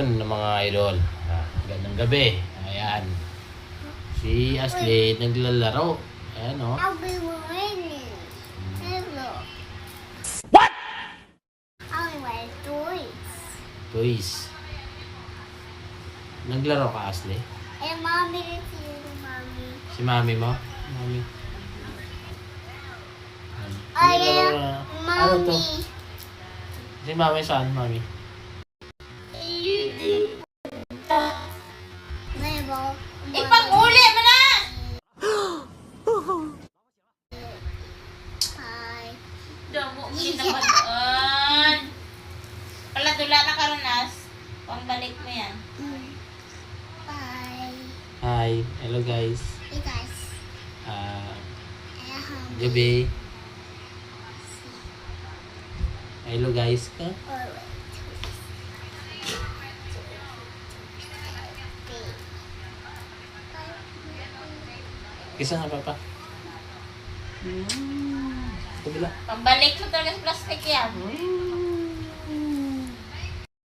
afternoon ng mga idol. Gandang gabi. Ayan. Si Ashley naglalaro. Ayan o. I'll be raining. Hello. What? I'll wear toys. Toys. Naglaro ka, Ashley? And mommy is here, mommy. Si mami mo? Mami. I Naglaro am na. Ano to? mommy. Si mami saan, mami? Never. Ipag-uli mo na! Hi. Damo, kinabataan. Paladula na karunas. Pambalik mo yan. Bye. Hi. Hello guys. Hey guys. Gabi. Hello guys ka. Kisa nga papa. Kabila. Pambalik mo talaga sa plastic yan.